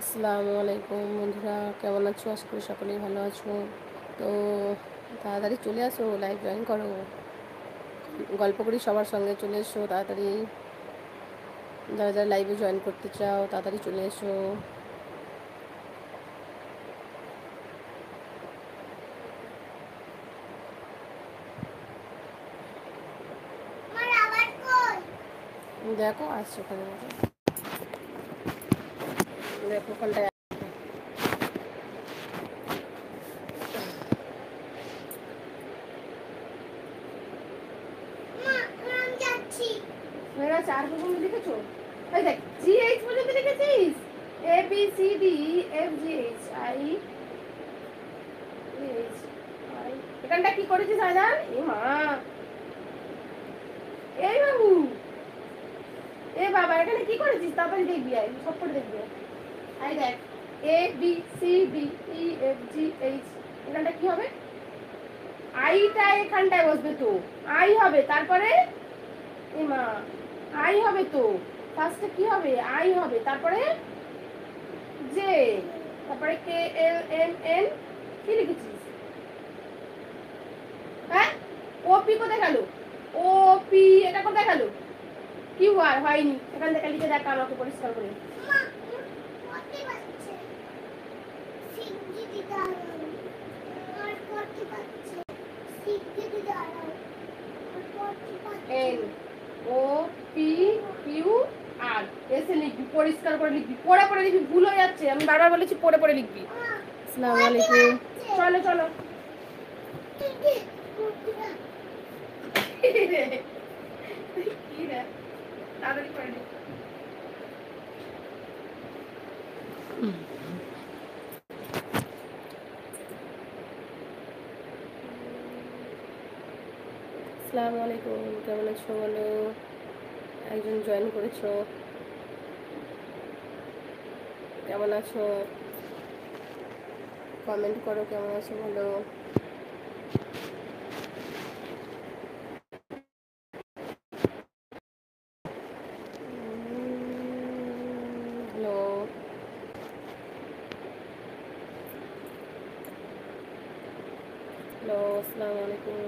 আসসালামু আলাইকুম বন্ধুরা, কেমন আছো? আশা করি সকলেই ভালো আছো। তো তাড়াতাড়ি চলে আসো, লাইভ জয়েন করো, গল্প করি সবার সঙ্গে। চলে এসো তাড়াতাড়ি, যারা যারা লাইভে জয়েন করতে চাও তাড়াতাড়ি চলে এসো। দেখো আসছো ওখানে, দেখো ওখানটায়। মেয়েরা চার পর্যন্ত লিখেছো? এই দেখ, GH পর্যন্ত লিখেছিস। ABCDEFGHI। এখানটা কি করেছিস আজান? এ মা, এই বাবু, এ বাবা, এখানে কি করেছিস? তাড়াতাড়ি দেখবি, আয় সব করে দেখবি। আই দেখ, ABCDEFGH, এখানটা কি হবে? আইটা এখানটায় বসবে তো, আই হবে। তারপরে এ মা, আই হবে তো। ফার্স্টে কি হবে? আই হবে, তারপরে জে, তারপরে KLMN। কি লিখেছিস? হ্যাঁ, OP কোথায় গেল? OP এটা কোথায় গেল? কিউ আর হয়নি। এখান থেকে লিখে দেখ আমাকে পরিষ্কার করে। NOPQR এসে লিখবি, পরিষ্কার করে লিখবি, পড়ে পড়ে লিখবি। ভুল হয়ে যাচ্ছে, আমি বারবার বলেছি পড়ে পড়ে লিখবি। আসসালামু আলাইকুম। চলো চলো। কি রে, তাড়াতাড়ি করে লিখ। আসসালামু আলাইকুম, কেমন আছো বলো? একজন জয়েন করেছো, কেমন আছো? কমেন্ট করো, কেমন আছো বলো। হ্যালো হ্যালো, আসসালামু আলাইকুম।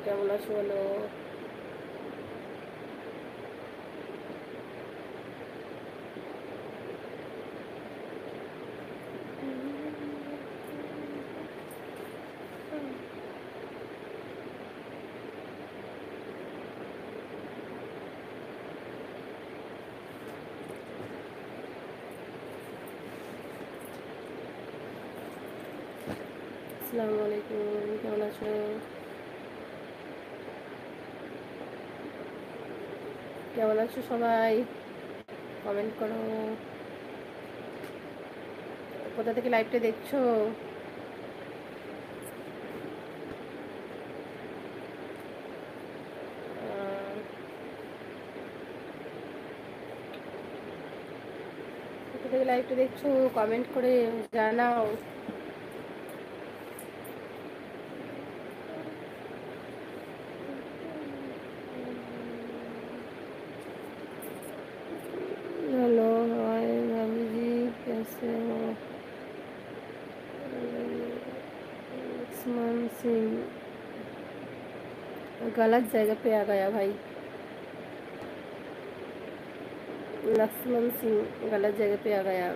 কেমন আছো বলো। আসসালামু আলাইকুম, কেমন আছো? কেমন আছো সবাই? কমেন্ট করো। কোথা থেকে লাইভটা দেখছো? কোথা থেকে লাইভটা দেখছো কমেন্ট করে জানাও। हेलो हाय भाभी जी, कैसे हो? लक्ष्मण सिंह गलत जगह पे आ गया भाई। लक्ष्मण सिंह गलत जगह पे आ गया।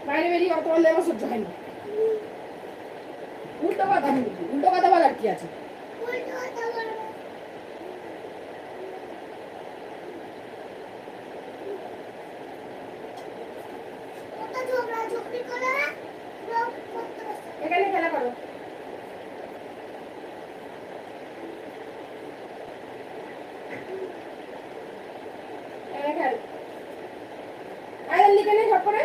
বাইরে বেরিয়ে অত অন্যায় আমার সহ্য হয় না। উল্টো কথা বলবি, উল্টো কথা বলার কি আছে? এখানে খেলা করো। এখানে খেল। আয় লিখে নে সব করে।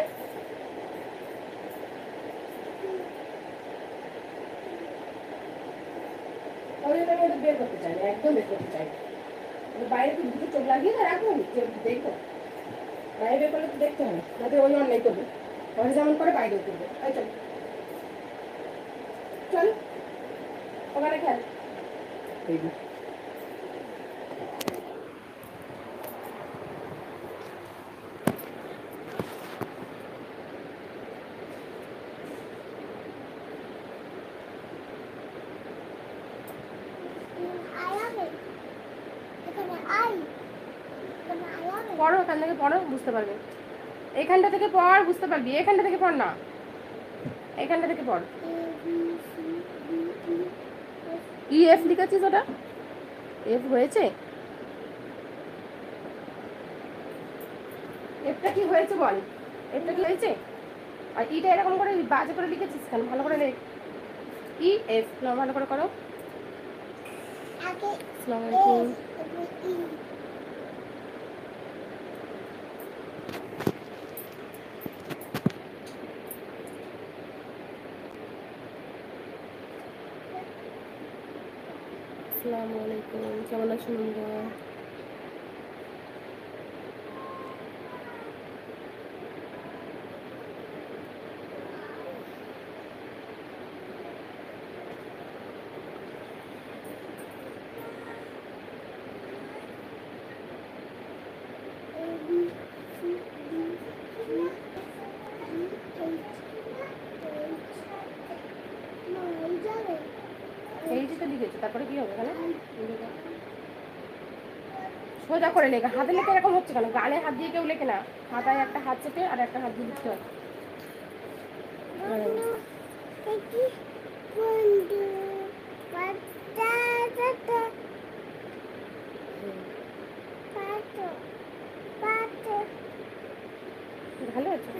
বের করতে চাই না, একদম বের করতে চাই না। বাইরে তো দুটো চোখ লাগিয়ে না রাখবো, দেখবো বাইরে বের করলে তো দেখতে হবে, যাতে ওই অন্যায় করবে, ঘরে যেমন করে বাইরেও করবে। তাই চল চল ওখানে খেল। পড়ো, ওখান থেকে পড়ো, বুঝতে পারবে। এইখানটা থেকে পড়, বুঝতে পারবি। এখানটা থেকে পড় না, এইখানটা থেকে পড়। ই এফ লিখেছিস, ওটা এফ হয়েছে? এফটা কি হয়েছে বল, এফটা কি হয়েছে? আর ইটা এরকম করে বাজে করে লিখেছিস কেন? ভালো করে লেখ। ই এফ ভালো করে করো। আসসালামু আলাইকুম। আসসালামু আলাইকুম, কেমন আছো বন্ধুরা? এই যে তো লিখেছো, তারপরে কি হবে? সোজা করে লেখা, হাতে লেখা এরকম হচ্ছে কেন? গালে হাত দিয়ে কেউ লেখে না, খাতায় একটা হাত চেপে আর একটা হাত দিয়ে লিখতে হয়। ভালো আছে,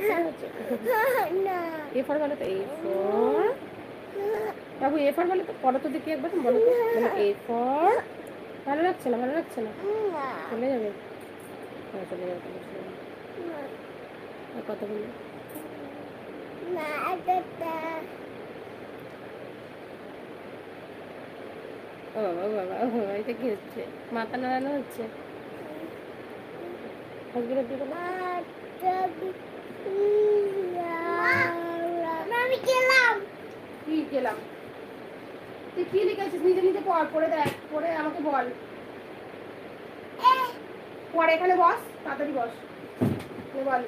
এ ফর বলো তো, A for Babu, A for বলো তো, পড়ো তো দেখি একবার, বলো তো, এ ফর। ভালো লাগছে না, ভালো লাগছে না, চলে যাবে, চলে যাবে, কথা বলবো। ও বাবা, ও বাবা, ও বাবা, এটা কি হচ্ছে? মাথা নাড়ানো হচ্ছে। কি গেলাম? তুই কি লিখেছিস? নিজে নিজে পড়, পড়ে দেখ, পড়ে আমাকে বল। পড়ে, এখানে বস, তাড়াতাড়ি বস, বল।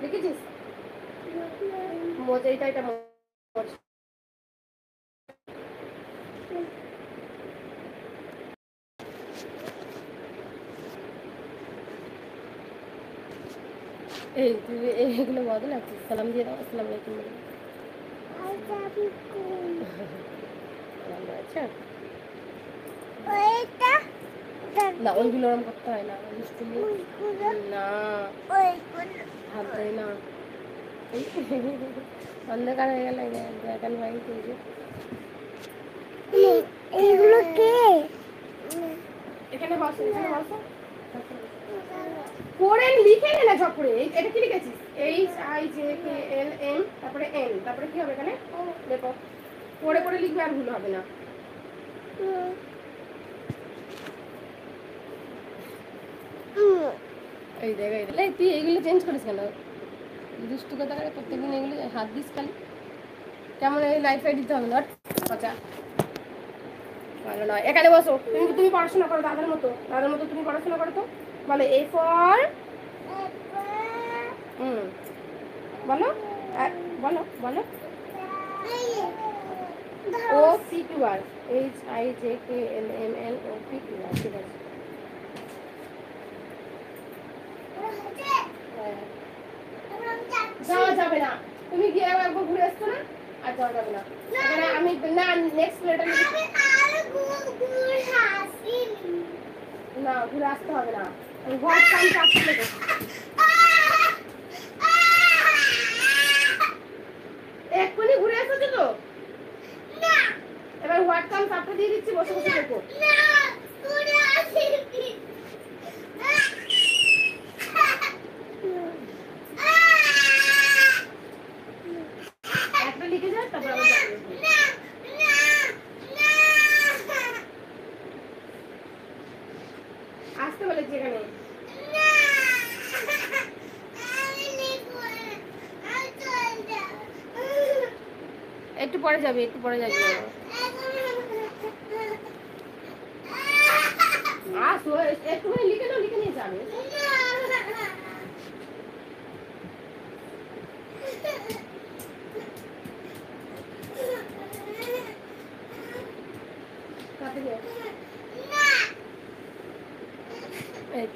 লিখেছিস? মজা, এটা এই তুই এগুলো বদল আছে। সালাম দিয়ে দাও, আসসালামু আলাইকুম। আচ্ছা না, ওইগুলো ওরকম করতে হয় না, না হাত দেয় না। অন্ধকার হয়ে গেল, ব্ল্যাক অ্যান্ড হোয়াইট। এগুলো কে? এখানে বসো, এখানে বসো, পড়ে লিখে নে না সব করে। এটা কি লিখেছিস? H I J K L M, তারপরে এন, তারপরে কি হবে এখানে? দেখো, পড়ে পড়ে লিখবে, আর ভুল হবে না। এই দেখ, এই তুই এইগুলো চেঞ্জ করিস কেন? দুষ্টু কথা করে প্রত্যেকদিন এগুলো হাত দিস খালি, কেমন? এই লাইফে দিতে হবে না, কথা ভালো নয়। এখানে বসো, তুমি পড়াশোনা করো দাদার মতো, দাদার মতো তুমি পড়াশোনা করো তো। বলে এ ফর, বলো বলো বলো, O P Q R, H I J K L M N O P Q R. ঠিক আছে, যাওয়া যাবে না। তুমি গিয়ে একবার ঘুরে আসছো না, আর যাওয়া যাবে না। এবারে আমি না নেক্সট লেটার না, ঘুরে আসতে হবে না। হোয়াট কাম চাপতে দেবো, এক্ষুনি ঘুরে এসেছো তো। এবার হোয়াট কাম চাপতে দিয়ে দিচ্ছি, বসে বসে দেখো। একটা লিখে যাও, তারপর আবার আসতে বলেছি এখানে। একটু পরে যাবে, একটু পরে যাবে। আসো, একটুখানি লিখে নাও, লিখে নিয়ে যাবে।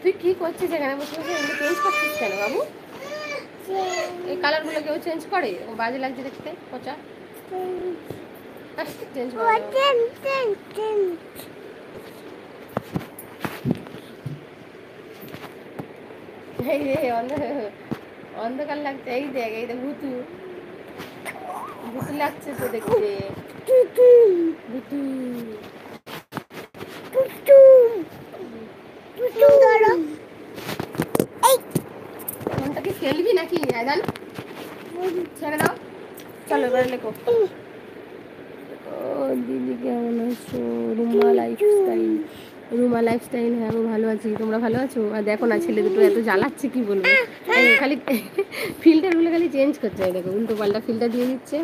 তুই কি করছিস এখানে বসে বসে? এগুলো চেঞ্জ করছিস কেন বাবু? এই কালারগুলো কেউ চেঞ্জ করে? বাজে লাগছে দেখতে, পচা। চেঞ্জ করে এই রে, অন্ধকার লাগছে। এই দেখ, এই দেখ, ভুতু ভুতু লাগছে তো দেখতে। ভুতু ফোনটা কি ফেলবি নাকি? আয়দান ছেড়ে দাও, চলো এবার লেখো। দিদি কেমন আছো? Ruma lifestyle, Ruma lifestyle. হ্যাঁ আমি ভালো আছি, তোমরা ভালো আছো? আর দেখো না, ছেলে দুটো এত জ্বালাচ্ছে কি বলবো। খালি ফিল্টারগুলো খালি চেঞ্জ করছে, দেখো উল্টো পাল্টা ফিল্টার দিয়ে দিচ্ছে।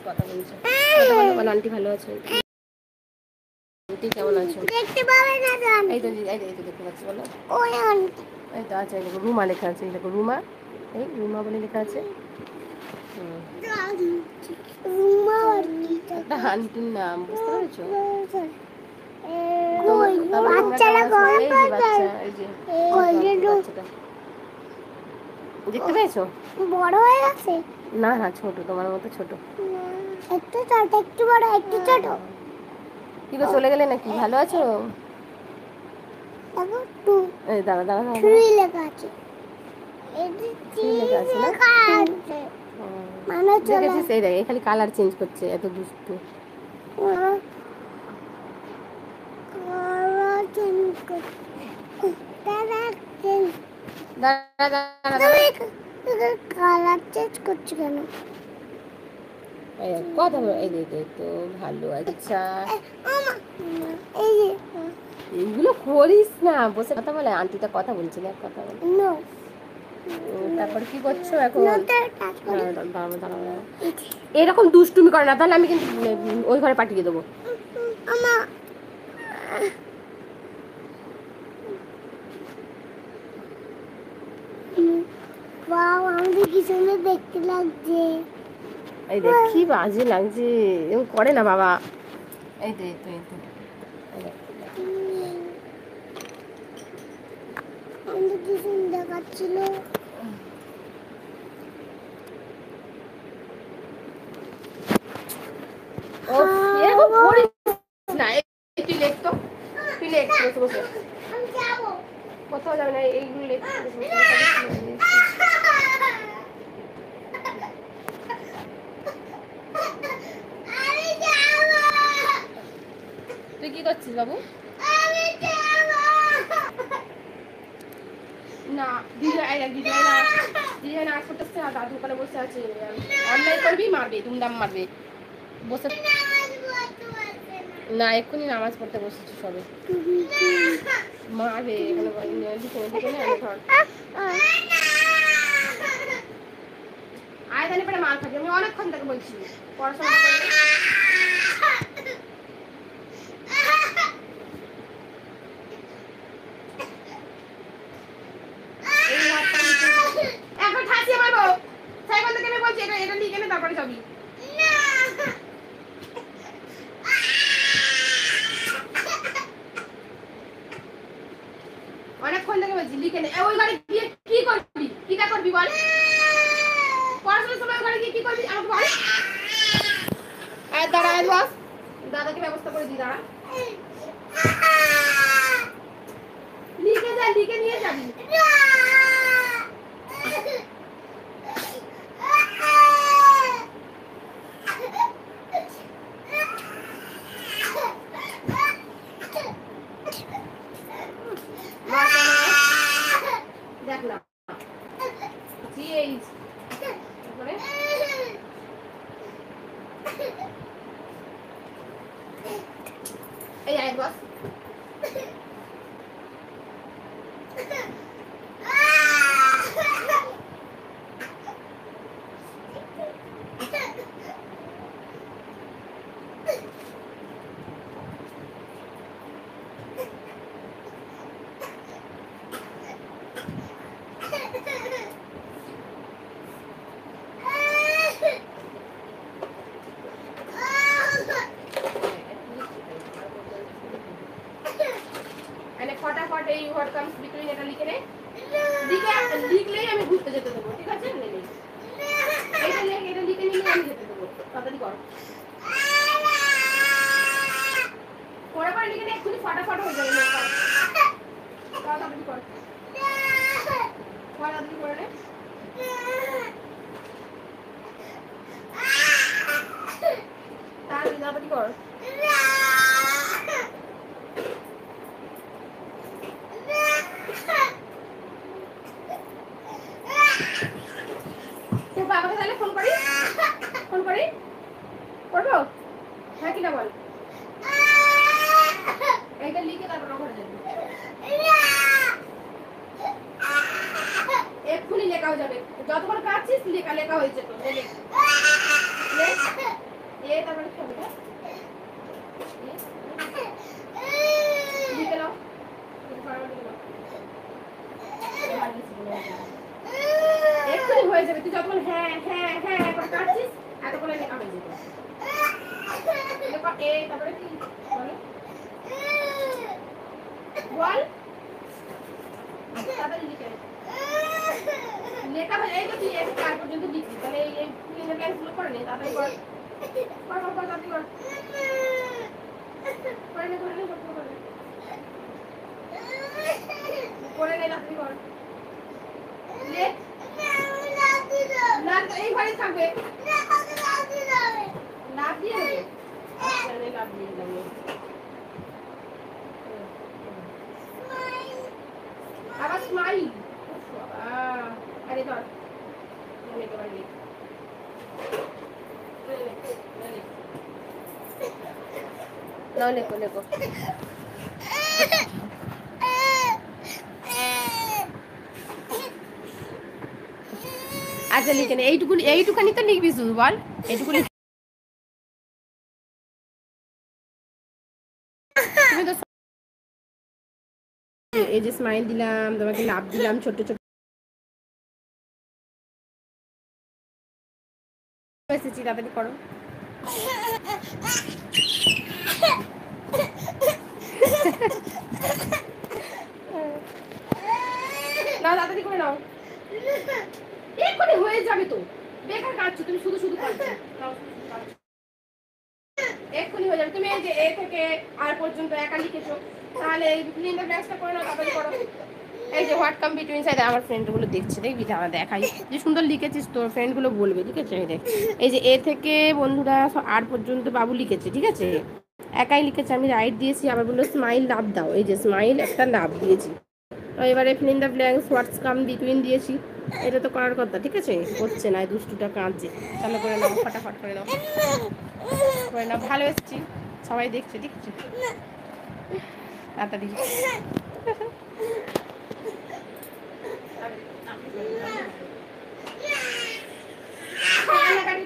কথা বলছে, কথা বলো, বলো আন্টি ভালো আছো? আন্টি কেমন আছো? দেখতে পাবে না জান, এই তো এই তো দেখতে পাচ্ছি, বলো ওই আন্টি। এই তো আছে, এই দেখো রুমা লেখা আছে, এই দেখো রুমা, এই রুমা বলে লেখা আছে। একটা আন্টির নাম, বুঝতে পেরেছো? দেখতে পেয়েছো? বড় হয়ে গেছে? না না, ছোট, তোমার মতো ছোট। একটু ছোট, একটু বড়, একটু ছোট। কি গো, চলে গেলে নাকি? ভালো আছো? এই দাঁড়া দাঁড়া, লেখা আছে, লেখা আছে না? দেখেছিস, এই দেখ, খালি কালার চেঞ্জ করছে, এত দুষ্টু। কালার চেঞ্জ করছে কেন? কথা বলো, এই দেখ, তো ভালো। আচ্ছা, এইগুলো করিস না, বসে কথা বলে। আন্টিটা কথা বলছিল, কথা বল। তারপর কি করছো এখন? এরকম দুষ্টুমি করে না, তাহলে আমি কিন্তু ওই ঘরে পাঠিয়ে দেবো। আমাদের কি সুন্দর দেখতে লাগছে। এই দেখ কি বাজে লাগছে, এরকম করে না বাবা। এই তো, এই তো, এই তো, আমাদের কি সুন্দর দেখাচ্ছিল। এরকম করিস না, তুই লেখ তো, তুই লেখ বসে বসে। কোথাও যাবে না, এইগুলো লেখ। তুই কি করছিস বাবু? না ডিজাইন আর্ট করতেছে, আর দাদু ওখানে বসে আছে। অনলাইন করবি, মারবে, দুমদাম মারবে। বসে না, এক্ষুনি নামাজ পড়তে বসেছি সবে, মারবে এখানে। আয়দানি পরে মার খাবে, আমি অনেকক্ষণ থেকে বলছি পড়াশোনা। এই দিয়েছি, লিখে নে। ওই ঘরে গিয়ে কি করবি, কিটা করবি বল? পড়াশোনার সময় ওই ঘরে গিয়ে কি করবি আমাকে বল। দাঁড়া বস, দাদাকে ব্যবস্থা করে দি, দাঁড়া। লিখে যা, লিখে নিয়ে যাবি। দেখ না এই আয় বস। ফটাফট এই হোয়াট কামস বিটুইন এটা লিখে নে। লিখলেই আমি ঘুরতে যেতে দেবো, ঠিক আছে? এটা লিখে নিলে আমি যেতে দেবো। তাড়াতাড়ি কর, পরে পরে লিখে নে, এক্ষুনি ফটাফট হয়ে যাবে। তাড়াতাড়ি কর, তাড়াতাড়ি করে নে। তাড়াতাড়ি কর। তোর বাবাকে তাহলে ফোন করি, ফোন করি, করবো? হ্যাঁ কিনা বল। এইটা লিখে তারপর ঘরে যাবি, এক্ষুনি লেখা হয়ে যাবে। যতক্ষণ কাটছিস লেখা লেখা হয়েছে তো। তারপরে লিখে নাও, এক্ষুনি হয়ে যাবে। তুই যতক্ষণ হ্যাঁ হ্যাঁ হ্যাঁ করে কাটছিস এতক্ষণে লেখা হয়ে যাবে। তারপরে কি বল, তাড়াতাড়ি লিখে লেখা হয়ে। এই তো তুই কাল পর্যন্ত লিখছিস, তাহলে এই ক্লাসগুলো করে নে। তাড়াতাড়ি কর, তাড়াতাড়ি কর, করে নে, করে নে, করে নে, তাড়াতাড়ি কর। না এই ঘরে থাকবে, লাভ দিয়ে দেবে। লাভ দিয়ে দেবে, আবার স্মাইল। আরে ধর, লেখো লেখো। আচ্ছা লিখে নে, এইটুখানি তো লিখবি শুধু, বল এইটুকু। তুমি তো এই যে স্মাইল দিলাম, তোমাকে লাভ দিলাম, ছোট ছোট এসেছি। তাড়াতাড়ি করো। না তাড়াতাড়ি করে নাও, এক্ষুনি হয়ে যাবে তো। বেকার কাটছো তুমি, শুধু শুধু কাটছো। এক্ষুনি হয়ে যাবে। তুমি এই যে এ থেকে আর পর্যন্ত একা লিখেছো, তাহলে এই ফিলিংটা ব্যাচটা করে নাও, তাড়াতাড়ি করো। এই যে হোয়াট কাম বিটুইন সাইড, আমার ফ্রেন্ডগুলো দেখছে, দেখবি আমার দেখাই যে সুন্দর লিখেছিস, তোর ফ্রেন্ডগুলো বলবে, ঠিক আছে? এই যে এ থেকে বন্ধুরা আর পর্যন্ত বাবু লিখেছে, ঠিক আছে? একাই লিখেছে, আমি রাইট দিয়েছি। আবার বললো স্মাইল লাভ দাও, এই যে স্মাইল একটা লাভ দিয়েছি। তো এবারে fill in the blanks what's come between দিয়েছি। এটা তো করার কথা, ঠিক আছে? করছে না, দুষ্টুটা কাঁদছে। তাহলে করে নাও, ফটাফট করে নাও, করে নাও। ভালো এসেছি, সবাই দেখছে, ঠিক আছে? তাড়াতাড়ি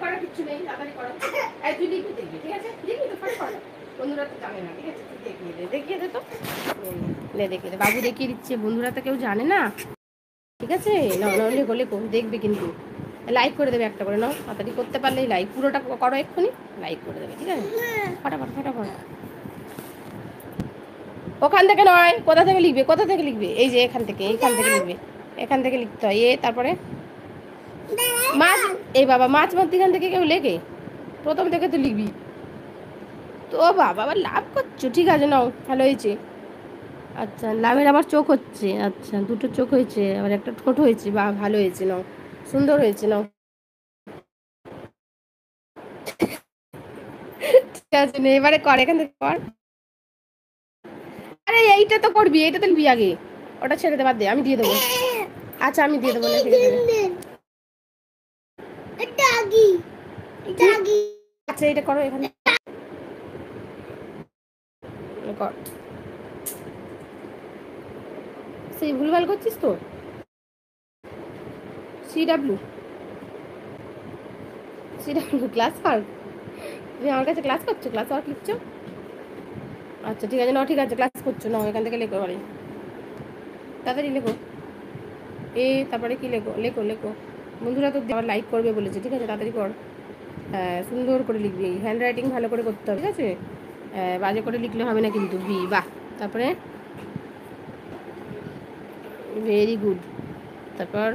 করার কিচ্ছু নেই, তাড়াতাড়ি করো। তুই লিখবি, দেখবি, ঠিক আছে? লিখবি তো, ফটাফট। বন্ধুরা তো জানে না, ঠিক আছে? দেখিয়ে দে তো, দেখিয়ে দে। বাবু দেখিয়ে দিচ্ছে, বন্ধুরা তো কেউ জানে না, ঠিক আছে? না না, লেখো লেখো, দেখবে কিন্তু। লাইক করে দেবে একটা করে, নাও তাড়াতাড়ি করতে পারলেই লাইক। পুরোটা করো এক্ষুনি, লাইক করে দেবে, ঠিক আছে? ফটাফট ফটাফট। ওখান থেকে নয়, কোথা থেকে লিখবে, কোথা থেকে লিখবে? এই যে এখান থেকে লিখবে, এখান থেকে লিখতে হয়। তারপরে মাছ, এই বাবা মাছ মধ্যখান থেকে কেউ লেখে? প্রথম থেকে তো লিখবি তো। বাবা আবার লাভ করছো, ঠিক আছে নাও, ভালো হয়েছে। আচ্ছা, লাভের আবার চোখ হচ্ছে, আচ্ছা দুটো চোখ হয়েছে, আবার একটা ঠোঁট হয়েছে, বা ভালো হয়েছে নাও, সুন্দর হয়েছে নাও। ঠিক আছে নে, এবারে কর, এখান থেকে কর। আরে এইটা তো করবি, এইটা তো লিখবি আগে, ওটা ছেড়ে দে, বাদ দে, আমি দিয়ে দেবো। আচ্ছা আমি দিয়ে দেবো, আচ্ছা এটা করো, এখানে কর। সেই ভুলভাল করছিস তো। সিডাব্লিউ ক্লাস পার, তুমি আমার কাছে ক্লাস করছো, ক্লাস ওয়ার্ক লিখছো? আচ্ছা ঠিক আছে নাও, ঠিক আছে ক্লাস করছো নাও, এখান থেকে লেখো, বাড়ি তাড়াতাড়ি লেখো। তারপরে কি লেখো, লেখো লেখো। বন্ধুরা তো আবার লাইক করবে বলেছে, ঠিক আছে তাড়াতাড়ি কর। হ্যাঁ সুন্দর করে লিখবি, হ্যান্ড রাইটিং ভালো করে করতে হবে, ঠিক আছে? বাজে করে লিখলে হবে না কিন্তু। বাহ, তারপরে ভেরি গুড। তারপর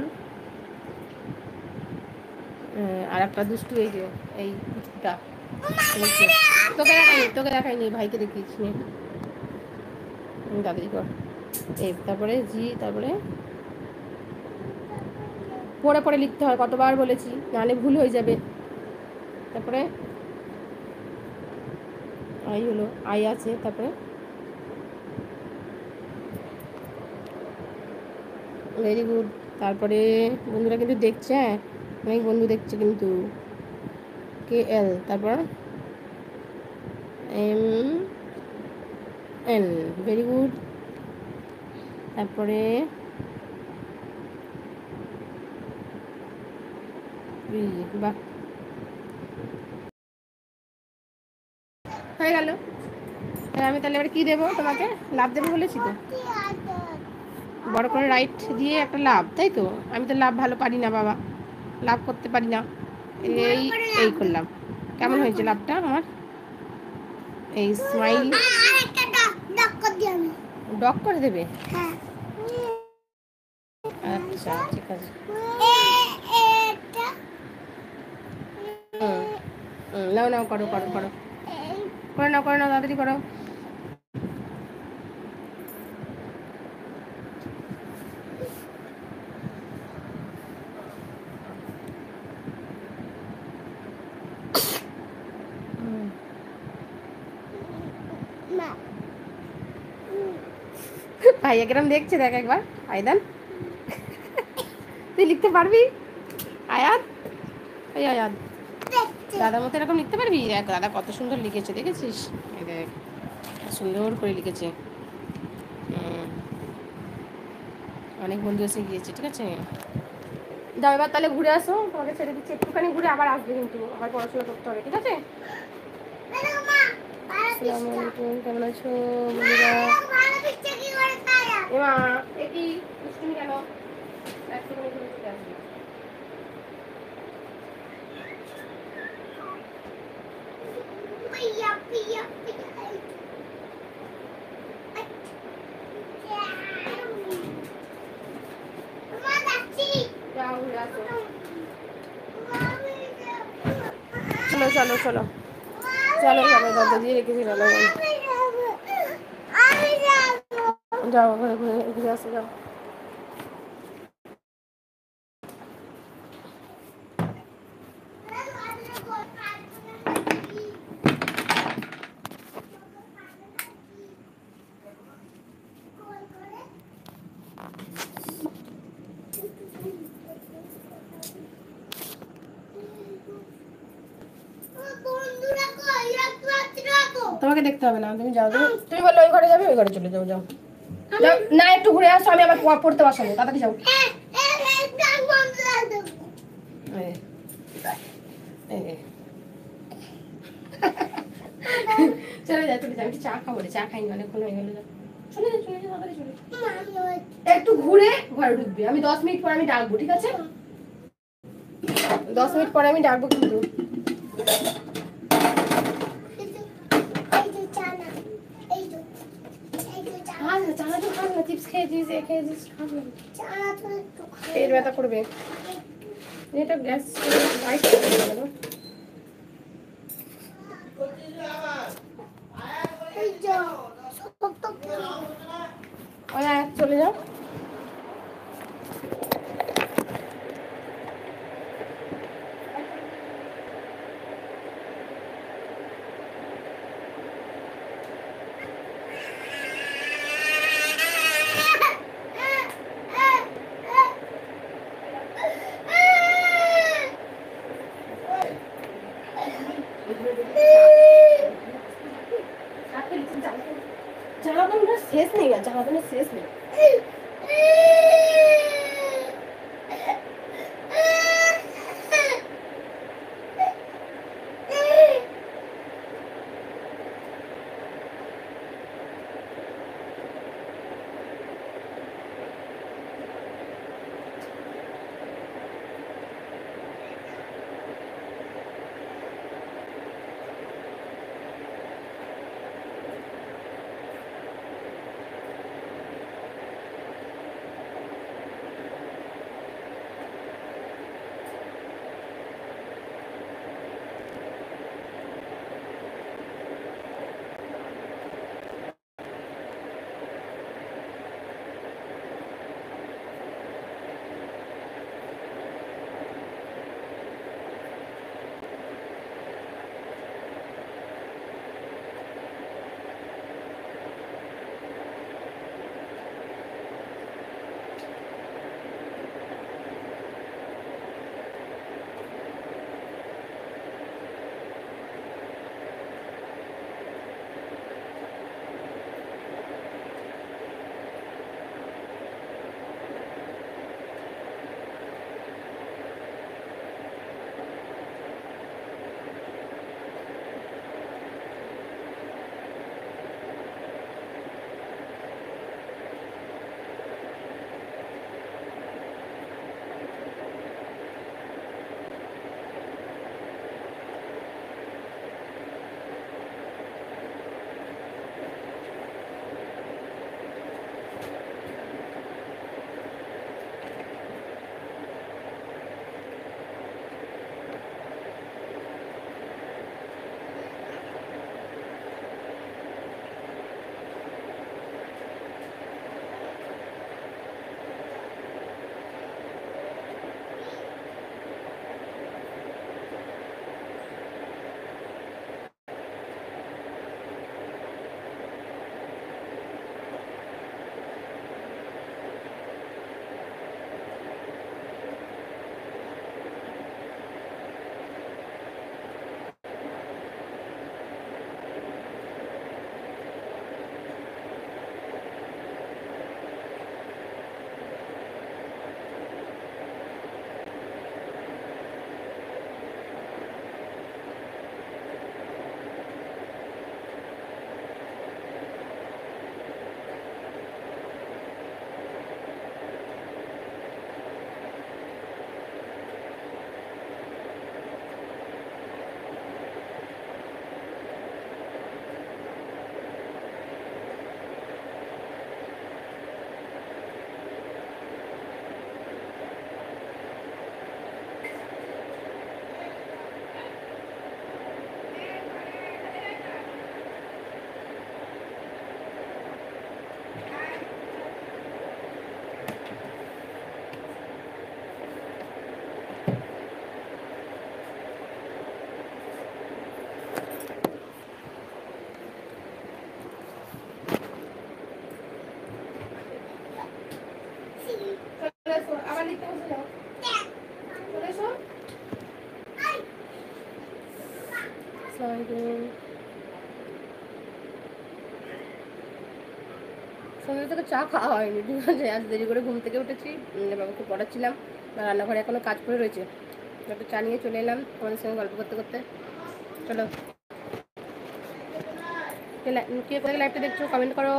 আর একটা দুষ্টু, এই যে এই কুচকুটা, তোকে দেখাইনি, ভাইকে দেখিয়েছি, তাড়াতাড়ি কর। তারপরে তারপরে পড়ে পড়ে লিখতে হয়, কতবার বলেছি, নাহলে ভুল হয়ে যাবে। তারপরে আই হলো, আই আছে, তারপরে ভেরি গুড। তারপরে বন্ধুরা কিন্তু দেখছে, হ্যাঁ অনেক বন্ধু দেখছে কিন্তু। KL, তারপর MN, ভেরি গুড। তারপরে বাহ, হয়ে গেল। আমি তাহলে এবার কি দেবো তোমাকে? লাভ দেবো বলেছি তো, বড় করে রাইট দিয়ে একটা লাভ, তাই তো? আমি তো লাভ ভালো পারি না বাবা, লাভ করতে পারি না। এই করলাম। কেমন হয়েছে লাভটা আমার? এই স্মাইল ডক করে দেবে, আচ্ছা ঠিক আছে। নাও নাও, করো করো করো, করে নাও করে নাও, তাড়াতাড়ি করো। ভাইয়া কিরম দেখছে দেখ একবার, আয়দান তুই লিখতে পারবি? আয়াত, এই আয়াত, দাদার মতো এরকম লিখতে পারবি? দেখ দাদা কত সুন্দর লিখেছে, দেখেছিস? এই দেখ সুন্দর করে লিখেছে। অনেক বন্ধু এসে গিয়েছে, ঠিক আছে? যাও এবার তাহলে ঘুরে আসো, তোমাকে ছেড়ে দিচ্ছি, একটুখানি ঘুরে আবার আসবে কিন্তু, আবার পড়াশোনা করতে হবে, ঠিক আছে? আসসালামু আলাইকুম, কেমন আছো বন্ধুরা? এমা একই দুষ্টুমি কেন, একটুখানি ঘুরে চলে আসবে। চলো চলো চলো চলো, চলো দরজা দিয়ে রেখেছি, চলো যাও, ঘুরে ঘুরে ঘুরে আসো, যাও। তোমাকে দেখতে হবে না, তুমি যাও, তুমি বললে ওই ঘরে যাবে, ওই ঘরে চলে যাও, যাও যাও। না একটু ঘুরে আসো, আমি আবার পড়তে বসাবো, তাড়াতাড়ি যাও। চলে যাও চলে যাও, একটু চা খাবো, চা খাইনি অনেকক্ষণ হয়ে গেল। চলে যাও চলে যাও, তাড়াতাড়ি চলে যাও। একটু ঘুরে ঘরে ঢুকবি, আমি 10 মিনিট পর আমি ডাকবো, ঠিক আছে? 10 মিনিট পরে আমি ডাকবো কিন্তু। চানাচুর খাস না, চিপস খেয়েছিস, খেয়েছিস, খাস না, পেট ব্যথা করবে। এটা গ্যাস লাইট গেল। চলে যাও। জ্বালাতনটা শেষ নেই, জ্বালাতনের শেষ নেই। সন্ধ্যা থেকে চা খাওয়া হয়নি, ঠিক আছে। আজ দেরি করে ঘুম থেকে উঠেছি, বাবাকে পড়াচ্ছিলাম, রান্নাঘরে এখনো কাজ করে রয়েছে, একটু চা নিয়ে চলে এলাম তোমাদের সঙ্গে গল্প করতে করতে। চলো, কে কোথায় লাইভটা দেখছো কমেন্ট করো।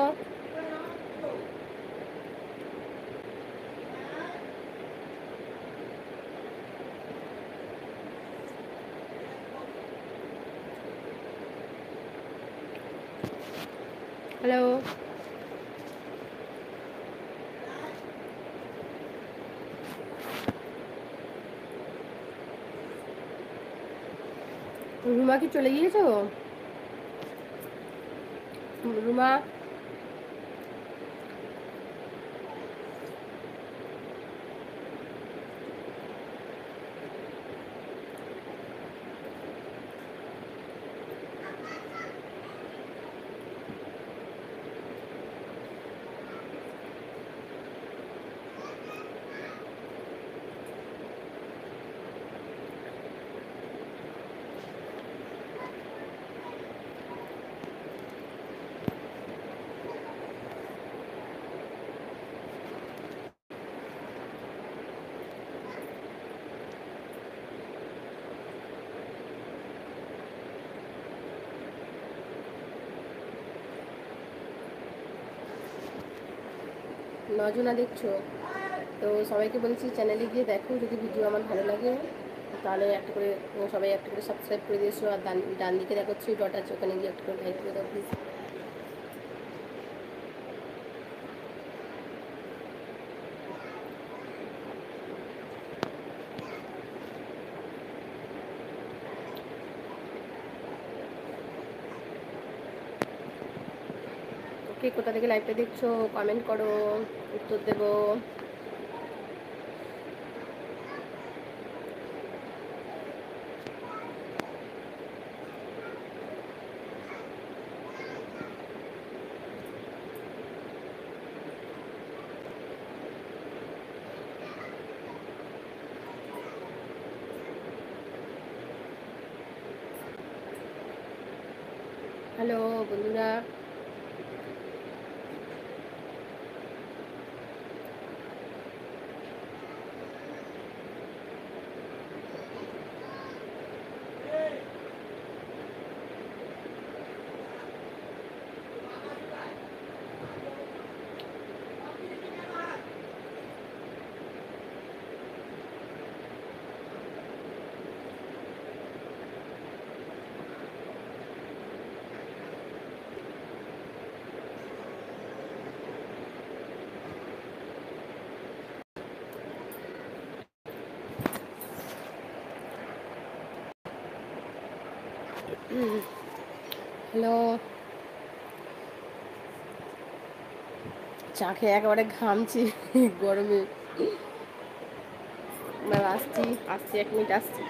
হ্যালো। রুমা কি চলে গিয়েছো? রুমা নজনা দেখছো তো সবাইকে বলছি চ্যানেলে গিয়ে দেখো, যদি ভিডিও আমার ভালো লাগে তাহলে একটা করে সবাই একটা করে সাবস্ক্রাইব করে দিয়েছো। আর ডান দিকে দেখো 3 ডট আছে, ওখানে গিয়ে একটা করে লাইক করে দাও প্লিজ। ওকে, কোথা থেকে লাইভটা দেখছো কমেন্ট করো, উত্তর দেবো। হ্যালো বন্ধুরা, হ্যালো, চা খেয়ে একেবারে ঘামছি গরমে। আসছি আসছি, 1 মিনিট আসছি।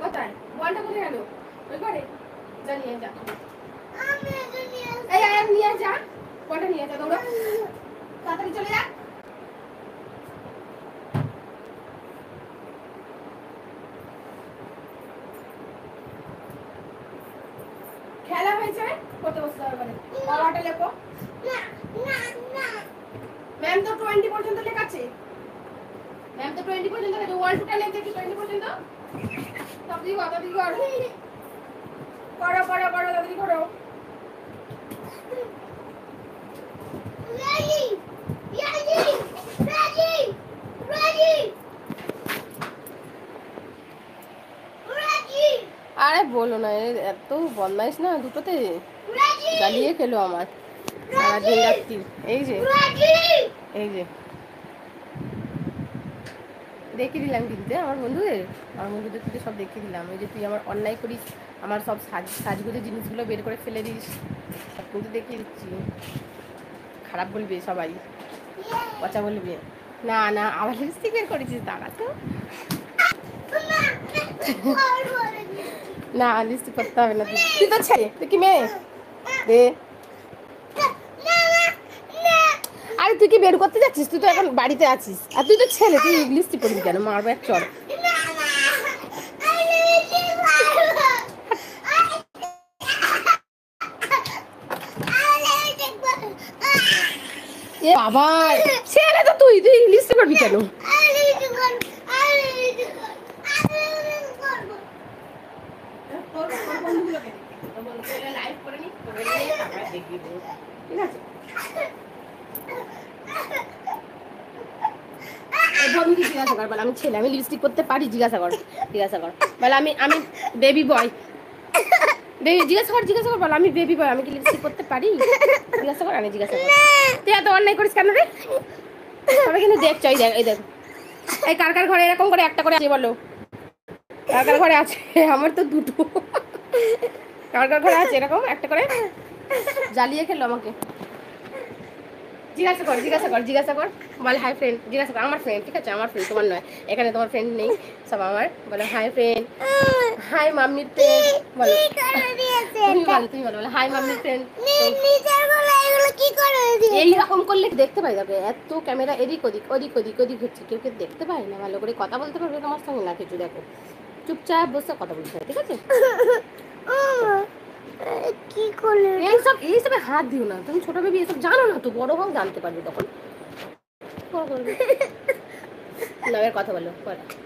কোথায় বলটা কোথায় গেল? ওই ঘরে যা নিয়ে যা, এই আয় নিয়ে যা, বলটা নিয়ে যা, দৌড়া তাড়াতাড়ি চলে যা। খেলা হয়েছে, কত বসতে হবে মানে বাবাটা লেখো। ম্যাম তো 20 পর্যন্ত লেখাচ্ছে, ম্যাম তো 20 পর্যন্ত লেখা, 1 to 10 থেকে 20 পর্যন্ত। তাড়াতাড়ি করো, তাড়াতাড়ি করো, করো করো করো, তাড়াতাড়ি করো। Ready, ready, ready, ready, ready। আরে বলো না, এত বদমাইশ না দুটোতে, জ্বালিয়ে খেলো আমার সারাদিন রাত্রি। এই যে এই যে দেখিয়ে দিলাম কিন্তু আমার বন্ধুদের তুই সব দেখিয়ে দিলাম। ওই যে তুই আমার অন্যায় করিস, আমার সব সাজগুজের জিনিসগুলো বের করে ফেলে দিস, সব কিন্তু দেখিয়ে দিচ্ছি। খারাপ বলবে সবাই, পচা বলবে। না না, আবার লিপস্টিক বের করেছিস, দাঁড়া তো। না লিপস্টিক করতে হবে না, তুই তো ছেলে, তুই কি মেয়ে রে? আরে তুই কি বের করতে যাচ্ছিস? তুই তো এখন বাড়িতে আছিস, আর তুই তো ছেলে, তুই লিপস্টিক করবি কেন? মারবো এক চড়। এ বাবা, ছেলে তো তুই, তুই লিপস্টিক করবি কেন? আমি ছেলে, আমি লিপস্টিক করতে পারি? জিজ্ঞাসা কর, জিজ্ঞাসা কর বলে আমি আমি বেবি বয়, বেবি জিজ্ঞাসা কর, জিজ্ঞাসা কর বল আমি বেবি বয়, আমি কি লিপস্টিক করতে পারি? জিজ্ঞাসা কর, আমি জিজ্ঞাসা কর। তুই এত অন্যায় করিস কেন রে? সবাই কিন্তু দেখছো, এই দেখ, এই দেখ, এই কার কার ঘরে এরকম করে একটা করে আছে বলো? কার কার ঘরে আছে? আমার তো দুটো। কার কার ঘরে আছে এরকম একটা করে? জ্বালিয়ে খেলো আমাকে। জিজ্ঞাসা কর, জিজ্ঞাসা কর, জিজ্ঞাসা কর, বলে হাই ফ্রেন্ড, জিজ্ঞাসা কর। আমার ফ্রেন্ড, ঠিক আছে, আমার ফ্রেন্ড, তোমার নয়। এখানে তোমার ফ্রেন্ড নেই, সব আমার। বলো হাই ফ্রেন্ড, হাই মাম্মির ফ্রেন্ড, বলো তুমি বলো, তুমি বলো, হাই মাম্মির ফ্রেন্ড। এইরকম করলে দেখতে পাই যাবে, এত ক্যামেরা এদিক ওদিক ওদিক ওদিক ওদিক হচ্ছে, কেউ কেউ দেখতে পায় না, ভালো করে কথা বলতে পারবে তোমার সঙ্গে না কিছু। দেখো চুপচাপ বসে কথা বলতে হয়, ঠিক আছে? কি করলে এইসব, এইসবে হাত দিও না, তুমি ছোট বেবি, এসব জানো না তো, বড় হও জানতে পারবে তখন। না এর কথা বলো,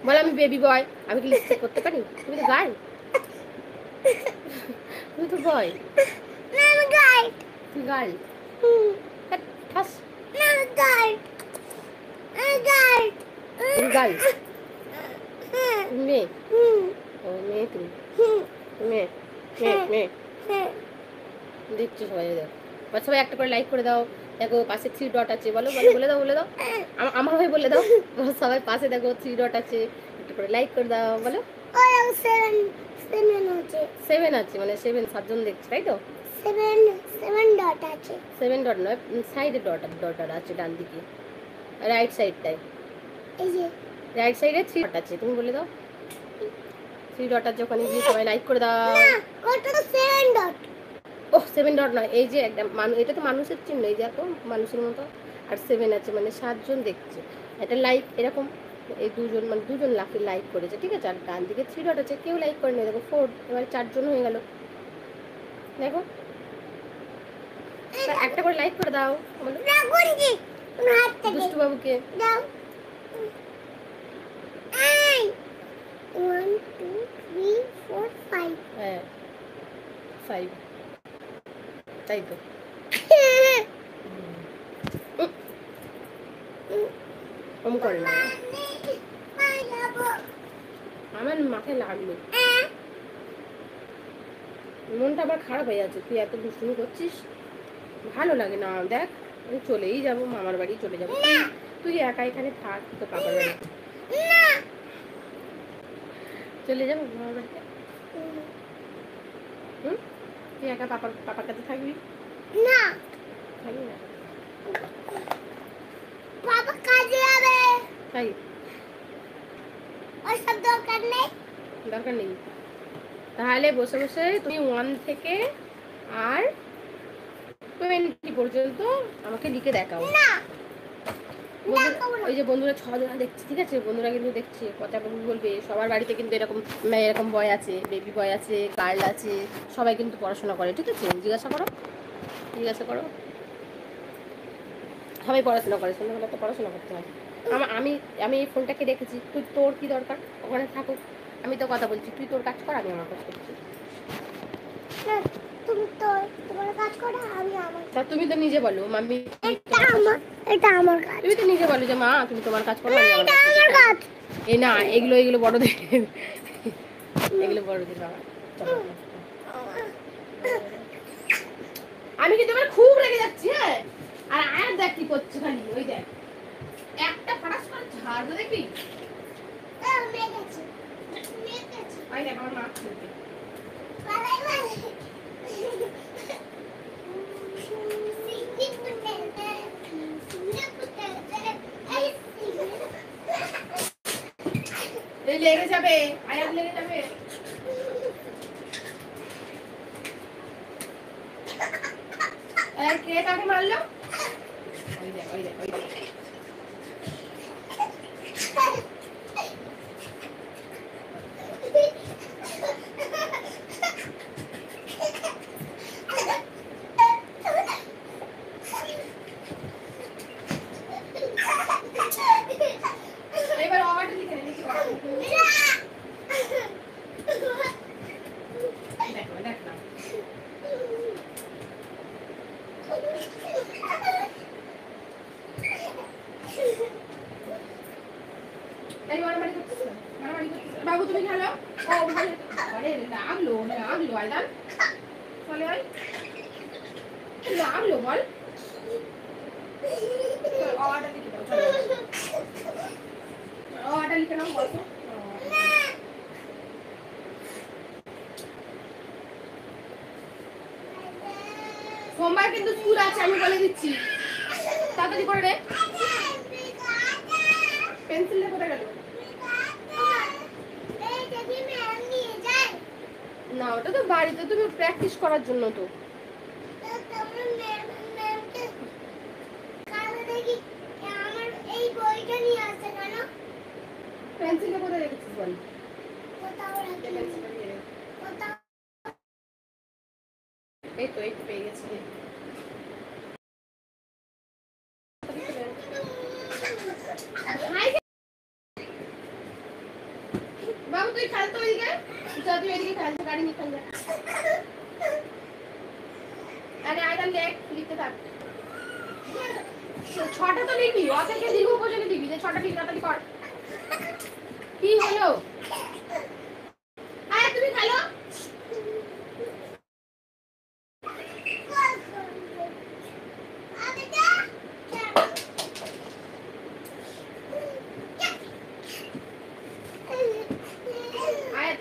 বলো আমি বেবি বয়, আমি কি লিপস্টিক করতে পারি? তুমি তো গার্ল, তুমি তো বয়। না আমি গার্ল, তুই গার্ল। ঠাস না গার্ল, গার্ল, গার্ল মেয়ে। ও মেয়ে, তুমি মেয়ে, মেয়ে, মেয়ে দেখছো সবাই। দেখো সবাই একটা করে লাইক করে দাও। দেখো পাশে 3 ডট আছে, বলো বলো, বলে দাও, বলে দাও, আমার ভাই বলে দাও। সবাই পাশে দেখো 3 ডট আছে, একটা করে লাইক করে দাও, বলো। 7 আছে, মানে 7 7জন দেখছে, তাই তো? 7 ডট আছে, 7 ডট নয়, সাইডে ডট ডট আছে ডান দিকে, রাইট সাইডটায়, এই যে রাইট সাইডে 3 ডট আছে, তুমি বলে দাও। 3 ডট আছে, ওখানে গিয়ে সবাই লাইক করে দাও। ওটা তো 7 ডট। ও 7 ডট নয়, এই যে একদম এটা তো মানুষের চিহ্ন, এই যে এত মানুষের মতো, আর 7 আছে, মানে 7জন দেখছে। এটা লাইক এরকম, এই দুজন, মানে দুজন লাইক করেছে, ঠিক আছে? আর ডান দিকে 3 ডট আছে, কেউ লাইক করে নেই, দেখো 4, এবার 4জন হয়ে গেল। দেখো একটা করে লাইক করে দাও, দুষ্টু বাবুকে দাও। 1 2 3 4 5, হ্যাঁ 5, তাই তো। ওম করে না, আমার মাথায় লাগলো, মনটা আবার খারাপ হয়ে যাচ্ছে। তুই এত দুষ্টুমি করছিস, ভালো লাগে না। দেখ আমি চলেই যাবো, মামার বাড়ি চলে যাবো, তুই একা এখানে থাক, তো পাপার বাড়ি চলে যাবো, মামার বাড়িতে। তুই একা পাপার কাছে থাকবি না? থাকবি না, পাপা কাজে যাবে, তাই ওই সব দরকার নেই, দরকার নেই। তাহলে বসে বসে তুমি 1 থেকে আর 20 পর্যন্ত আমাকে লিখে দেখাও না। ওই যে বন্ধুরা 6 জন দেখছি, ঠিক আছে? বন্ধুরা কিন্তু দেখছে, কথা বলবে, সবার বাড়িতে কিন্তু এরকম এরকম বয় আছে, বেবি বয় আছে, গার্ল আছে, সবাই কিন্তু পড়াশোনা করে, ঠিক আছে? জিজ্ঞাসা করো, জিজ্ঞাসা করো, সবাই পড়াশোনা করে, সন্ধ্যাবেলা তো পড়াশোনা করতে হয়। আমি আমি এই ফোনটাকে রেখেছি, তুই তোর কি দরকার? ওখানে থাকুক, আমি তো কথা বলছি, তুই তোর কাজ কর, আমি আমার কাজ করছি। তুমি তো তোমার কাজ করো, আমি আমার। তা তুমি তো নিজে বলো মাম্মি, এটা আমার কাজ। তুমি তো নিজে বলো যে মা তুমি তোমার কাজ করো, আমি আমার কাজ। এই না, এগুলো এগুলো বড়দের, এগুলো বড়দের বাবা। আমি কিন্তু এবার খুব রেগে যাচ্ছি, হ্যাঁ? আর আয়াত দেখ কি করছে, খালি ওই দেখ একটা ফাটাস করে ঝাড় দেখবি। মেয়ে গেছে, মেয়ে গেছে, ওই দেখ আমার মা খেলছে। লেগে যাবে, আয়াত লেগে যাবে। কে তাকে মারলো? ওই দেখ, ওই দেখ, ওই দেখ। এবার অর্ডার লিখে নে, দেখো দেখ না। এই মারামারি করছিস না, মারামারি করছিস না। বাবু তুমি খেলো। ও ভাই, আরে লাগলো আইদান, চলে আয়। লাগলো বল। অর্ডার লিখে দাও, চলো অর্ডার লিখে নাও, বসো। সোমবার কিন্তু স্কুল আছে, আমি বলে দিচ্ছি। তাড়াতাড়ি করে রে। পেন্সিলটা কোথায় গেল? না, ওটা তো বাড়িতে তুমি প্র্যাকটিস করার জন্য তো। পেন্সিলটা কোথায় রেখেছিস বল? এই তো পেয়ে গেছি। বাবু তুই খেলতো এদিকে, তুই এদিকে খেলতো, গাড়ি নিয়ে খেলবে। আরে আয়দান লিখতে থাক। 6টা তো লিখবি, অ থেকে দীর্ঘ পর্যন্ত লিখবি, যে 6টা লিখবি, তাড়াতাড়ি কর। কি হলো? আরে তুমি খেলো।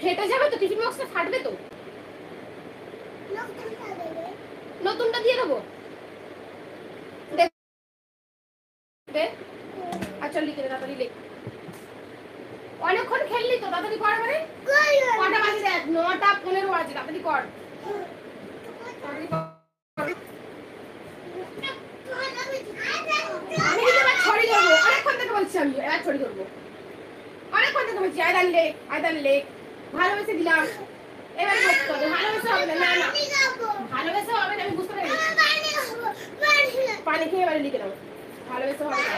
ফেটে যাবে তো, টিফিন বক্সটা ফাটবে তো। নতুনটা দিয়ে দেবো। আচ্ছা লিখে দে, তাড়াতাড়ি লিখ। অনেকক্ষণ খেললি তো, তাড়াতাড়ি কর। মানে কটা বাজে দেখ? 9টা 15 বাজে, তাড়াতাড়ি কর। আমি কিন্তু এবার ছড়ি ধরবো, অনেকক্ষণ থেকে বলছি আমি, এবার ছড়ি ধরবো। অনেকক্ষণ থেকে বলছি আয়দান লেখ। ভালোবেসে দিলাম, এবার করতে হবে। ভালোবেসে হবে না, না ভালোবেসে হবে না, আমি বুঝতে পেরেছি। পানি খেয়ে এবারে লিখে দাও, ভালোবেসে হবে না।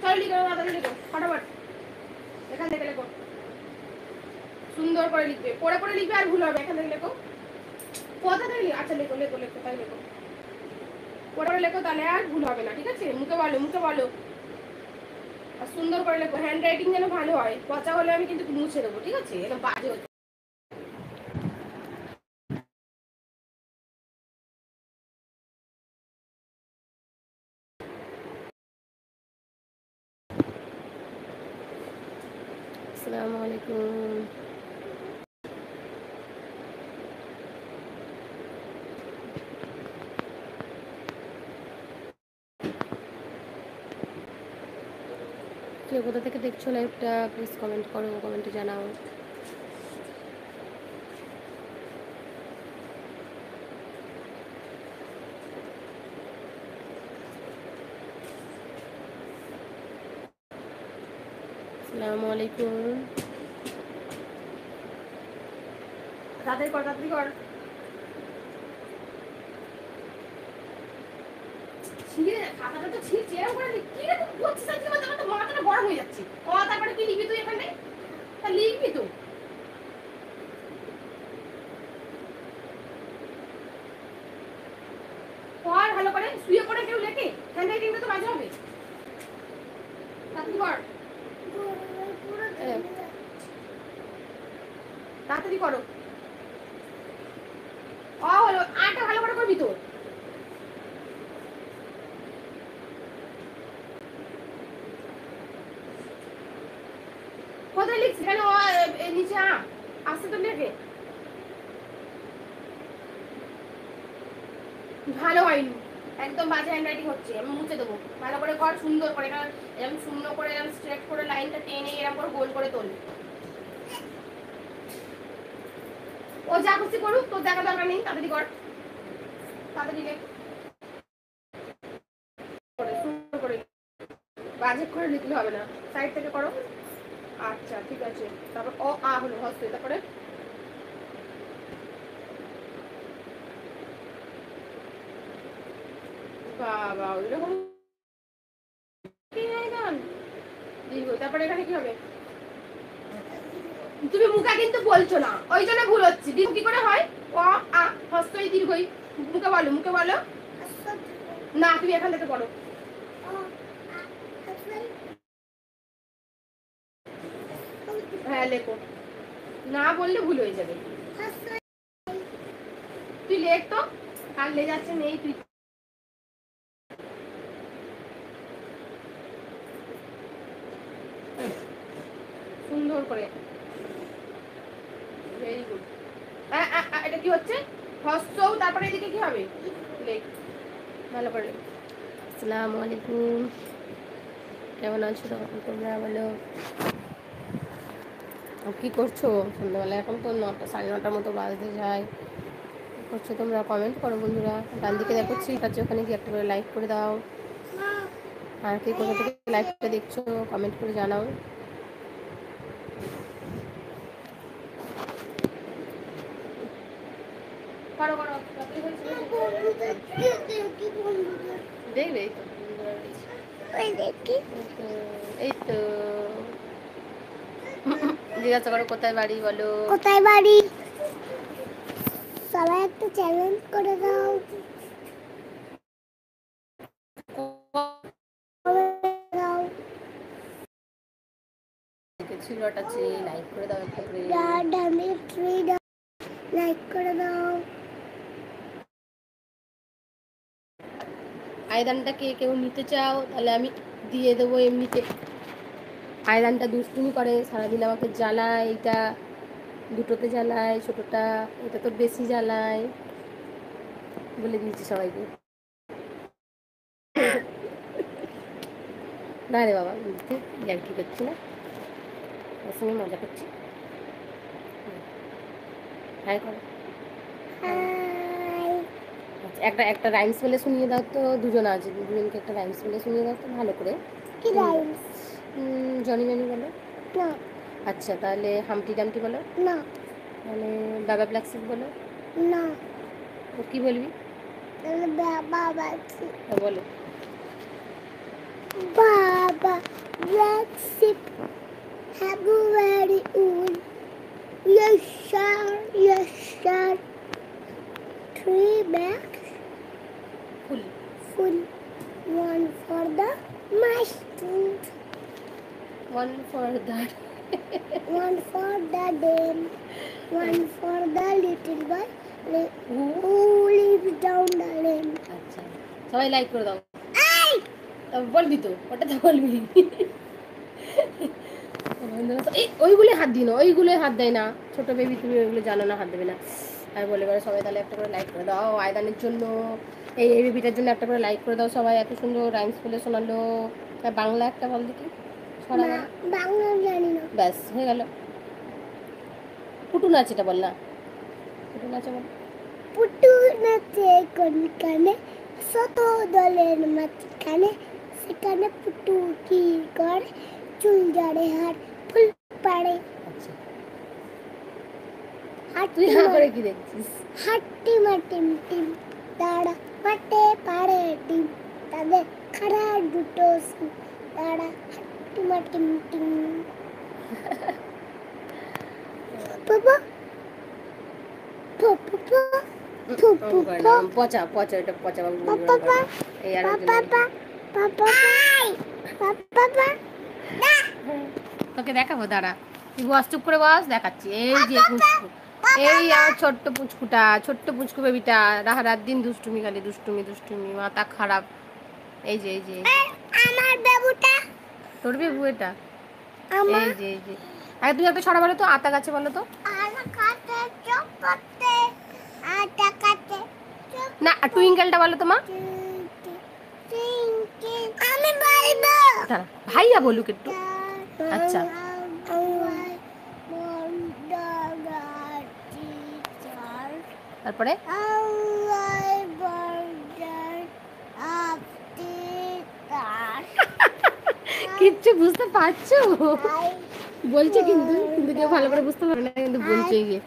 চলো লিখে দাও, তাড়াতাড়ি লিখো, ফটাফট এখান থেকে লেখো। সুন্দর করে লিখবে, পড়ে লিখবে, আর ভুল হবে। এখান থেকে লেখো, কোথা থেকে লিখো। আচ্ছা লেখো, তাই লেখো, পড়ে লেখো, তাহলে আর ভুল হবে না, ঠিক আছে? মুখে বলো, আর সুন্দর করে লেখো। হ্যান্ড রাইটিং যেন ভালো হয়, পচা হলে আমি কিন্তু মুছে দেবো, ঠিক আছে? এরকম বাজে হচ্ছে। আসসালামু আলাইকুম। কেউ কোথা থেকে দেখছো লাইভটা প্লিজ কমেন্ট করো, কমেন্টে জানাও। আসসালামু আলাইকুম। তাড়াতাড়ি কর। খাতাটা তো ছিঁড়ছে, এরকম করে কি রে তুই করছিস? আজকে আমার তো মাথাটা গরম হয়ে যাচ্ছে। তারপরে কি লিখবি তুই এখানে? তা লিখবি তো। পড় ভালো করে, শুয়ে পড়ে কেউ লেখে? হ্যান্ড রাইটিংটা তো বাজে হবে। তাড়াতাড়ি কর, তাড়াতাড়ি করো। হলো, আটা ভালো করে করবি তো। কোথায় লিখছি কেন নিচে আসতে তো লেখে ভালো হয়নি, একদম বাজে হ্যান্ডরাইটিং হচ্ছে, আমি মুছে দেবো। ভালো করে কর, সুন্দর করে, এরকম শূন্য করে এরকম স্ট্রেট করে লাইনটা টেনে এরকম করে গোল করে তোল। ও যা খুশি করুক, তোর দেখা দরকার নেই, তাড়াতাড়ি কর, তাড়াতাড়ি লেখ, সুন্দর করে, বাজে করে লিখলে হবে না, সাইড থেকে করো। আচ্ছা ঠিক আছে, তারপর অ আ হলো হস্ত, তারপরে বাবা ওইরকম, তারপরে এখানে কি হবে? তুমি মুখে কিন্তু বলছো না, ওই জন্য ভুল হচ্ছে। দীর্ঘ কি করে হয়? অ আ হস্ত এই দীর্ঘই, মুখে বলো, মুখে বলো না, তুমি এখান থেকে পড়ো। হ্যাঁ লেখো, না বললে ভুল হয়ে যাবে। তুই লেখ তো, আর লে যাচ্ছে নেই তুই। সুন্দর করে, ভেরি গুড। এটা কি হচ্ছে? হস্ত, তারপরে এদিকে কি হবে? লেখ ভালো করে। আসসালামু আলাইকুম, কেমন আছো তোমরা? বলো কি করছো সন্ধ্যাবেলা? এখন তো 9টা 9:30 মতো বাজতে যায়। কি করছো তোমরা? কমেন্ট করো বন্ধুরা। ডান দিকে দেখাচ্ছি কাছে, ওখানে কি একটা করে লাইক করে দাও। আর কি কোথা থেকে লাইভটা দেখছো কমেন্ট করে জানাও। করো করো, দেখবে এই তো জিজ্ঞাসা করো কোথায় বাড়ি, বলো কোথায় বাড়ি। সবাই একটা চ্যালেঞ্জ করে দাও। ছিলটা আছে, লাইক করে দাও একটা করে, লাইক করে দাও। আয়দানটা কে কেউ নিতে চাও তাহলে আমি দিয়ে দেবো এমনিতে। আয়দানটা দুষ্টুমি করে সারাদিন, আমাকে জ্বালায়, এটা দুটোতে জ্বালায়, ছোটটা এটা তো বেশি জ্বালায়, বলে দিয়েছি সবাইকে। না রে বাবা, আর কি করছি না, ওর সঙ্গে মজা করছি। হাই করো, আচ্ছা একটা একটা রাইমস বলে শুনিয়ে দাও তো, দুজন আছে, দুজনকে একটা রাইমস বলে শুনিয়ে দাও তো ভালো করে। কি রাইমস? জনি ম্যানি বলো না। আচ্ছা তাহলে হামটি ডামটি বলো না। তাহলে বাবা ব্ল্যাক শিপ বলো না। ও কি বলবি? তাহলে বাবা ব্ল্যাক শিপ বলো। বাবা black sheep have a very old, yes sir, 3 bags full, one for the master, one for the one for the dam, one for the little boy who lives down the lane. আচ্ছা সবাই like করে দাও। বলবি তো, ওটা তো বলবি। ওইগুলো হাত দিই না, ওইগুলো হাত দেয় না, ছোট বেবি, তুমি ওইগুলো জানো না, হাত দেবে না। আর বলে এবারে সবাই তাহলে একটা করে লাইক করে দাও আয়দানের জন্য, এই বেবিটার জন্য একটা করে লাইক করে দাও সবাই। এত সুন্দর রাইমস বলে শোনালো। বাংলা একটা বল দেখি, বাংলা জানি না, ব্যাস হয়ে গেল। পুটু নাচ, এটা বল না, পুটু নাচে বল। পুটু নাচে কোন কানে, শত দলের মাঝখানে, সেখানে পুটু কি করে, চুল ঝাড়ে হাত ফুল পাড়ে। আচ্ছা তুই করে কি দেখছিস? হাট্টি মাটিম টিম, দাঁড়া মাঠে পাড়ে ডিম, তাদের খাড়া দুটো সিং, দাঁড়া হাট্টি মাটিম টিম। বাবা পচা পচা, এটা পচা বাবু। এই আর তোকে দেখাবো, দাঁড়া তুই বস, চুপ করে বস, দেখাচ্ছি। এই যে পুচকু, এই আমার ছোট্ট পুচকুটা, ছোট্ট পুচকু বেবিটা, রাত দিন দুষ্টুমি, খালি দুষ্টুমি দুষ্টুমি, মাথা খারাপ। এই যে এই যে আমার বেবুটা, তোর বেবু এটা, এই যে এই যে আর তুমি একটা ছড়া বলো তো, আতা গাছে বলো তো। না, টুইঙ্কেলটা বলো তো মা। ভাইয়া বলুক একটু। আচ্ছা, তারপরে কিচ্ছু বুঝতে পারছো বলছে, কিন্তু কিন্তু কেউ ভালো করে বুঝতে পারবে না, কিন্তু বলছে গিয়ে।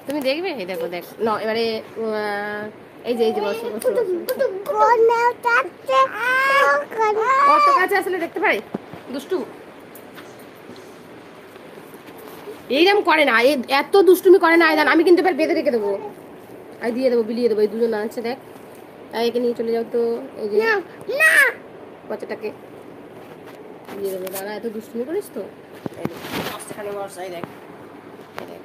তুমি দেখবে, এই দেখো দেখো না এবারে এই যে বসো বসো, কত কাছে আসলে দেখতে পারে দুষ্টু। এইরকম করে না, এত দুষ্টুমি করে না। আয়দান আমি কিন্তু এবার বেঁধে রেখে দেবো, আর দিয়ে দেবো, বিলিয়ে দেবো। এই দুজন আছে দেখ, একে নিয়ে চলে যাও তো। এই যে বাচ্চাটাকে দিয়ে দেবো। দাঁড়া, এত দুষ্টুমি করিস তো। সেখানে বর্ষাই দেখ, দেখ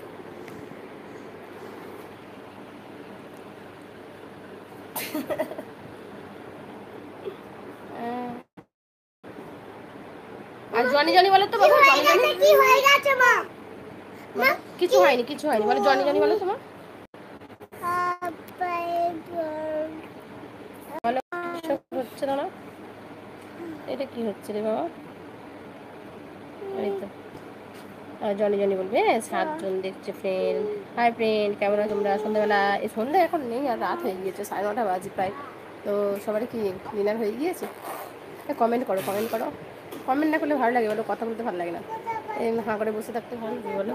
আর জনি জনি বলো তো বাবা। কি হয়ে গেছে মা? কিছু হয়নি, কিছু হয়নি বলো। জনি জনি বলো তোমার বলো। হচ্ছে না, এটা কি হচ্ছে রে বাবা? এই তো জনি জনি বলবে। 7 জন দেখছে ফ্রেন্ড। হাই ফ্রেন্ড, কেমন আছো তোমরা? সন্ধ্যাবেলা, এই সন্ধ্যা এখন নেই, আর রাত হয়ে গিয়েছে, 9:30 বাজে প্রায়। তো সবারই কি ডিনার হয়ে গিয়েছে? কমেন্ট করো, কমেন্ট করো। কমেন্ট না করলে ভালো লাগে বলো, কথা বলতে ভালো লাগে না, এই হাঁ করে বসে থাকতে ভালো লাগে বলো।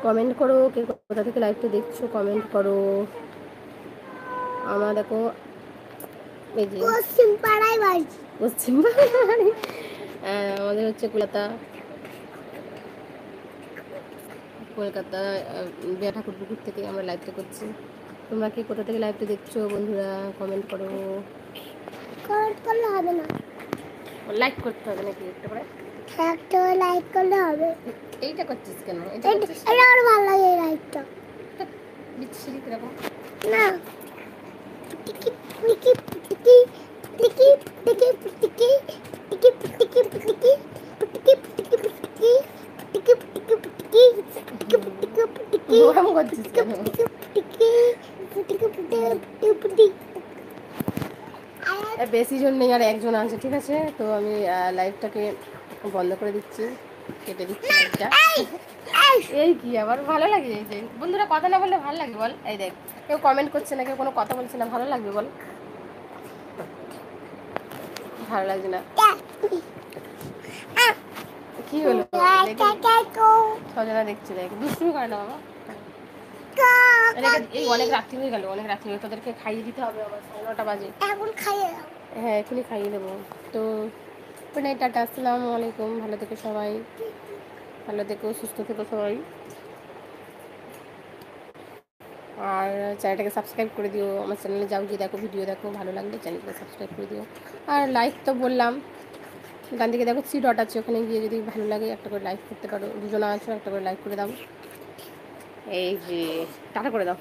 কমেন্ট করো, কে কোথা থেকে লাইভটা দেখছো কমেন্ট করো। আমার দেখো এই যে পশ্চিম পাড়ায় বাড়ি, পশ্চিম পাড়ায় আমাদের হচ্ছে কলকাতা বিয়া ঠাকুর পুকুর থেকে আমরা লাইভটা করছি। তোমরা কি কোথা থেকে লাইভটা দেখছো বন্ধুরা? কমেন্ট করো। কমেন্ট করলে হবে না, লাইক করতে হবে নাকি? একটা করে একটা লাইক করলে হবে। এইটা করছিস কেন? এটা আমার ভালো লাগে, এই লাইকটা বিচ্ছিরি কিরকম না। টিকি টিকি টিকি টিকি টিকি টিকি টিকি টিকি টিকি বেশি জন নেই, আর একজন আছে, ঠিক আছে? তো আমি লাইভটাকে বন্ধ করে দিচ্ছি, কেটে দিচ্ছি লাইভটা। এই কি আবার ভালো লাগে? এই যে বন্ধুরা কথা না বললে ভালো লাগে বল? এই দেখ, কেউ কমেন্ট করছে না, কেউ কোনো কথা বলছে না, ভালো লাগবে বল? ভালো লাগছে না। কি হলো? ছজনা দেখছি, দেখ দুষ্টুমি করে না বাবা। এই অনেক রাত্রি হয়ে গেল, অনেক রাত্রি হয়ে, তোদেরকে খাইয়ে দিতে হবে আবার, 9:30 বাজে। এখন খাইয়ে দাও। হ্যাঁ, এখনই খাইয়ে দেবো। তো গুড নাইট, টাটা, আসসালামু আলাইকুম। ভালো থেকো সবাই, ভালো থেকো, সুস্থ থেকো সবাই। আর চ্যানেলটাকে সাবস্ক্রাইব করে দিও। আমার চ্যানেলে যাও, গিয়ে দেখো, ভিডিও দেখো, ভালো লাগলে চ্যানেলটাকে সাবস্ক্রাইব করে দিও। আর লাইক তো বললাম, ডান দিকে দেখো 3 ডট আছে, ওখানে গিয়ে যদি ভালো লাগে একটা করে লাইক করতে পারো। দুজনা আছো, একটা করে লাইক করে দাও। এই যে টাটা করে দাও,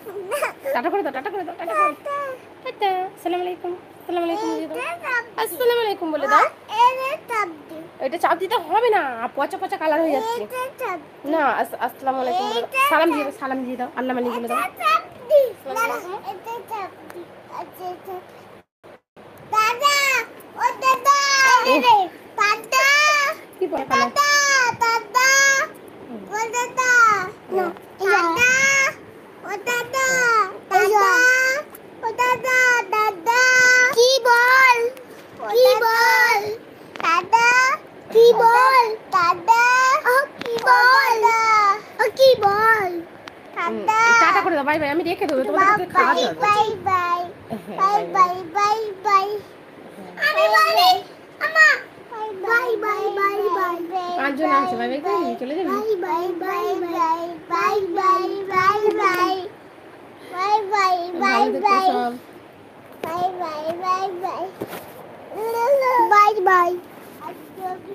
টাটা করে দাও, টাটা করে দাও, টাটা করে দাও, টাটা, আসসালামু আলাইকুম, আসসালামু আলাইকুম বলে দাও, আসসালামু আলাইকুম বলে দাও। এটা চাপ দিতে হবে না, পচা পচা কালার হয়ে যাচ্ছে না। আসসালামু আলাইকুম বলে দাও, সালাম দিয়ে দাও, সালাম দিয়ে দাও, আল্লাহ মানি বলে দাও। দাদা ও দাদা দাদা কি বলে দাদা দাদা ও দাদা দাদা ও দাদা দাদা ও দাদা দাদা কি বল, কি বল দাদা, কি বল দাদা, ও কি বল, ও কি বল দাদা। টাটা করে দাও, বাই বাই, আমি রেখে দেবো, তোমাদেরকে খাওয়া দাও। Bye bye bye bye bye bye. আমি বলি আমা বাই বাই বাই বাই। 5 জন আছে, বাই বাই করে চলে যাবি। Bye bye bye bye bye bye bye bye bye bye bye bye bye bye bye bye bye.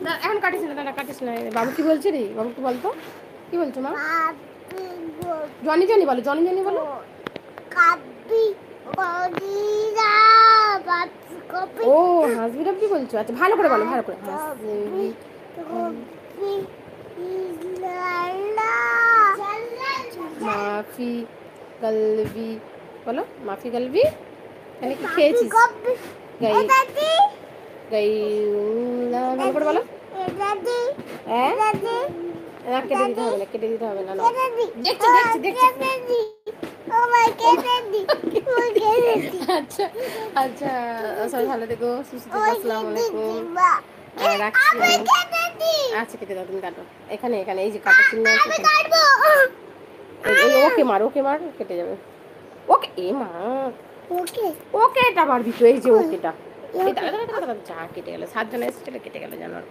না এখন কাটিস না, দাদা কাটিস না। বাবু কি বলছে রে? বাবু কি বলতো, কি বলছো মা? জনি জনি বলো, জনি জনি বলো। কাপি বডিরা বাপ কপি। ও হাসবি রাব্বি বলছো? আচ্ছা ভালো করে বলো, ভালো করে। হাসবি মাফি গলবি বলো, মাফি গলবি মানে কি খেয়েছিস? গাই গাই ভালো করে বলো। হ্যাঁ কেটে দিতে হবে না, কেটে দিতে হবে না। দেখছি দেখছি দেখছি। আচ্ছা আচ্ছা, সবাই ভালো থেকো, সুস্থ থেকো, আসসালামু আলাইকুম, রাখছি। আচ্ছা কেটে দাও, তুমি কাটো। এখানে এখানে এই যে কাটো চিহ্ন আছে, ওকে মার, ওকে মার, কেটে যাবে। ওকে এ মা, ওকে ওকে এটা মারবি তো, এই যে ওকেটা। এই দাঁড়া দাঁড়া দাঁড়া, যা কেটে গেল, 7 জন এসেছিল, কেটে গেল জানোয়ার।